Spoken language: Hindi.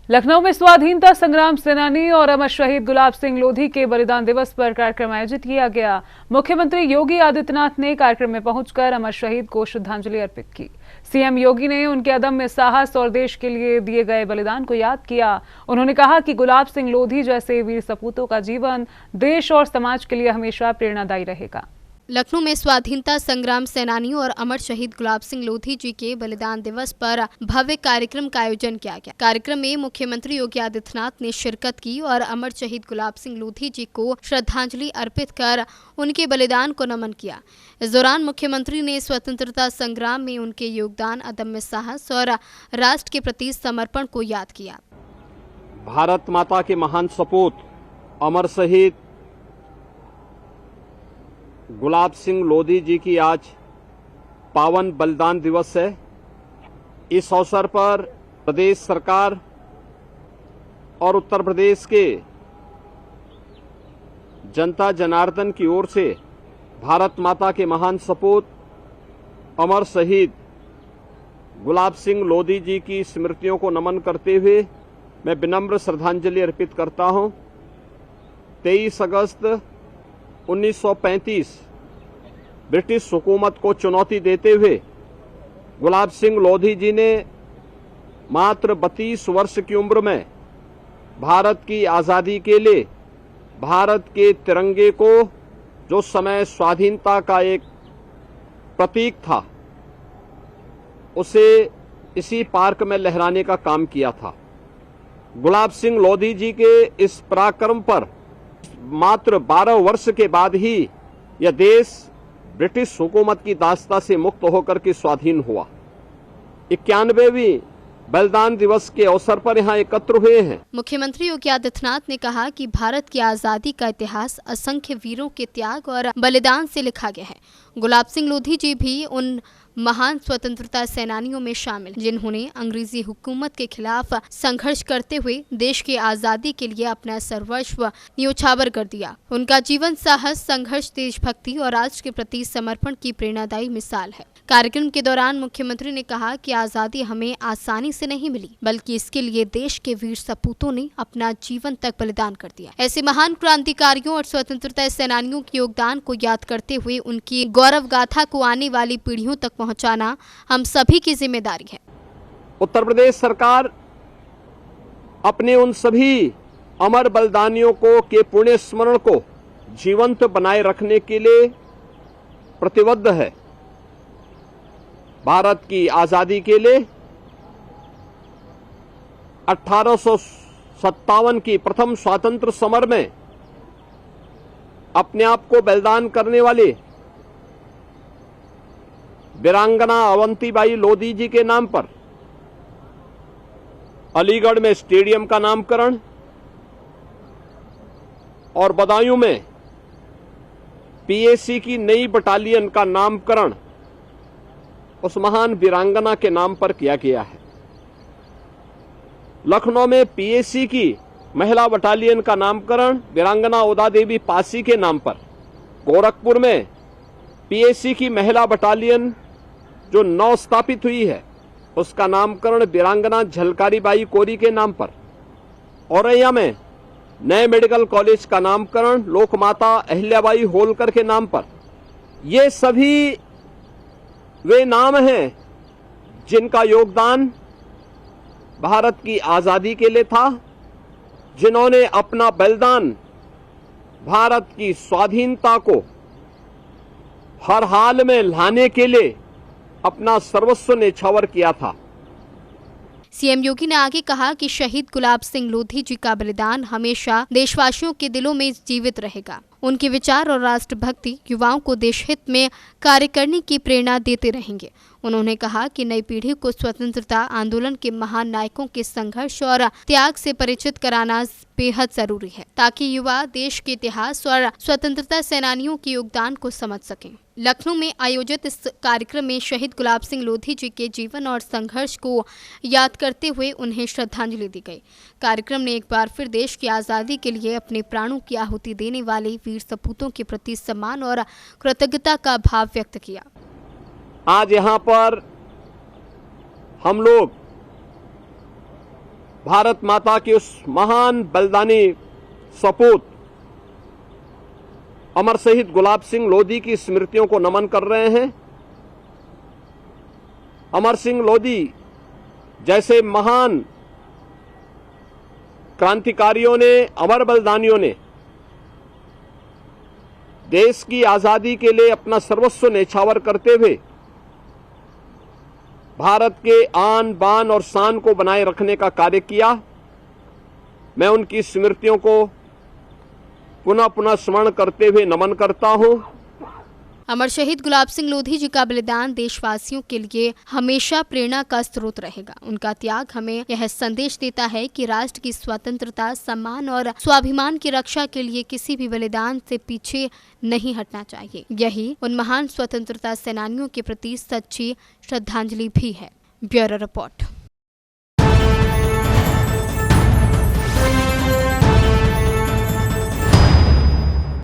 लखनऊ में स्वाधीनता संग्राम सेनानी और अमर शहीद गुलाब सिंह लोधी के बलिदान दिवस पर कार्यक्रम आयोजित किया गया। मुख्यमंत्री योगी आदित्यनाथ ने कार्यक्रम में पहुंचकर अमर शहीद को श्रद्धांजलि अर्पित की। सीएम योगी ने उनके अदम्य साहस और देश के लिए दिए गए बलिदान को याद किया। उन्होंने कहा कि गुलाब सिंह लोधी जैसे वीर सपूतों का जीवन देश और समाज के लिए हमेशा प्रेरणादायी रहेगा। लखनऊ में स्वाधीनता संग्राम सेनानी और अमर शहीद गुलाब सिंह लोधी जी के बलिदान दिवस पर भव्य कार्यक्रम का आयोजन किया गया। कार्यक्रम में मुख्यमंत्री योगी आदित्यनाथ ने शिरकत की और अमर शहीद गुलाब सिंह लोधी जी को श्रद्धांजलि अर्पित कर उनके बलिदान को नमन किया। इस दौरान मुख्यमंत्री ने स्वतंत्रता संग्राम में उनके योगदान, अदम्य साहस और राष्ट्र के प्रति समर्पण को याद किया। भारत माता के महान सपूत अमर शहीद गुलाब सिंह लोधी जी की आज पावन बलिदान दिवस है। इस अवसर पर प्रदेश सरकार और उत्तर प्रदेश के जनता जनार्दन की ओर से भारत माता के महान सपूत अमर शहीद गुलाब सिंह लोधी जी की स्मृतियों को नमन करते हुए मैं विनम्र श्रद्धांजलि अर्पित करता हूं। 23 अगस्त 1935 ब्रिटिश हुकूमत को चुनौती देते हुए गुलाब सिंह लोधी जी ने मात्र 32 वर्ष की उम्र में भारत की आज़ादी के लिए भारत के तिरंगे को, जो समय स्वाधीनता का एक प्रतीक था, उसे इसी पार्क में लहराने का काम किया था। गुलाब सिंह लोधी जी के इस पराक्रम पर मात्र 12 वर्ष के बाद ही यह देश ब्रिटिश हुकूमत की दास्ता से मुक्त होकर के स्वाधीन हुआ। 91वीं बलिदान दिवस के अवसर पर यहाँ एकत्र हुए हैं। मुख्यमंत्री योगी आदित्यनाथ ने कहा कि भारत की आजादी का इतिहास असंख्य वीरों के त्याग और बलिदान से लिखा गया है। गुलाब सिंह लोधी जी भी उन महान स्वतंत्रता सेनानियों में शामिल, जिन्होंने अंग्रेजी हुकूमत के खिलाफ संघर्ष करते हुए देश की आजादी के लिए अपना सर्वस्व न्योछावर कर दिया। उनका जीवन साहस, संघर्ष, देशभक्ति और राष्ट्र के प्रति समर्पण की प्रेरणादायी मिसाल है। कार्यक्रम के दौरान मुख्यमंत्री ने कहा कि आजादी हमें आसानी से नहीं मिली, बल्कि इसके लिए देश के वीर सपूतों ने अपना जीवन तक बलिदान कर दिया। ऐसे महान क्रांतिकारियों और स्वतंत्रता सेनानियों के योगदान को याद करते हुए उनकी गौरव गाथा को आने वाली पीढ़ियों तक पहुंचाना हम सभी की जिम्मेदारी है। उत्तर प्रदेश सरकार अपने उन सभी अमर बलिदानियों को के पुण्य स्मरण को जीवंत बनाए रखने के लिए प्रतिबद्ध है। भारत की आजादी के लिए 1857 की प्रथम स्वातंत्र समर में अपने आप को बलिदान करने वाले वीरांगना अवंतीबाई लोधी जी के नाम पर अलीगढ़ में स्टेडियम का नामकरण और बदायूं में पीएसी की नई बटालियन का नामकरण उस महान वीरांगना के नाम पर किया गया है। लखनऊ में पीएसी की महिला बटालियन का नामकरण वीरांगना उदा देवी पासी के नाम पर, गोरखपुर में पीएसी की महिला बटालियन जो नव स्थापित हुई है उसका नामकरण वीरांगना झलकारी बाई कोरी के नाम पर, औरैया में नए मेडिकल कॉलेज का नामकरण लोकमाता अहिल्याबाई होलकर के नाम पर। ये सभी वे नाम हैं जिनका योगदान भारत की आजादी के लिए था, जिन्होंने अपना बलिदान भारत की स्वाधीनता को हर हाल में लाने के लिए अपना सर्वस्व न्योछावर किया था। सीएम योगी ने आगे कहा कि शहीद गुलाब सिंह लोधी जी का बलिदान हमेशा देशवासियों के दिलों में जीवित रहेगा। उनके विचार और राष्ट्रभक्ति युवाओं को देश हित में कार्य करने की प्रेरणा देते रहेंगे। उन्होंने कहा कि नई पीढ़ी को स्वतंत्रता आंदोलन के महान नायकों के संघर्ष और त्याग से परिचित कराना बेहद जरूरी है, ताकि युवा देश के इतिहास और स्वतंत्रता सेनानियों के योगदान को समझ सकें। लखनऊ में आयोजित इस कार्यक्रम में शहीद गुलाब सिंह लोधी जी के जीवन और संघर्ष को याद करते हुए उन्हें श्रद्धांजलि दी गई। कार्यक्रम ने एक बार फिर देश की आज़ादी के लिए अपने प्राणों की आहुति देने वाले वीर सपूतों के प्रति सम्मान और कृतज्ञता का भाव व्यक्त किया। आज यहाँ पर हम लोग भारत माता के उस महान बलिदानी सपूत अमर शहीद गुलाब सिंह लोधी की स्मृतियों को नमन कर रहे हैं। अमर सिंह लोधी जैसे महान क्रांतिकारियों ने, अमर बलिदानियों ने देश की आजादी के लिए अपना सर्वस्व न्यौछावर करते हुए भारत के आन बान और शान को बनाए रखने का कार्य किया। मैं उनकी स्मृतियों को पुनः पुनः स्मरण करते हुए नमन करता हूं। अमर शहीद गुलाब सिंह लोधी जी का बलिदान देशवासियों के लिए हमेशा प्रेरणा का स्रोत रहेगा। उनका त्याग हमें यह संदेश देता है कि राष्ट्र की स्वतंत्रता, सम्मान और स्वाभिमान की रक्षा के लिए किसी भी बलिदान से पीछे नहीं हटना चाहिए। यही उन महान स्वतंत्रता सेनानियों के प्रति सच्ची श्रद्धांजलि भी है। Bureau report.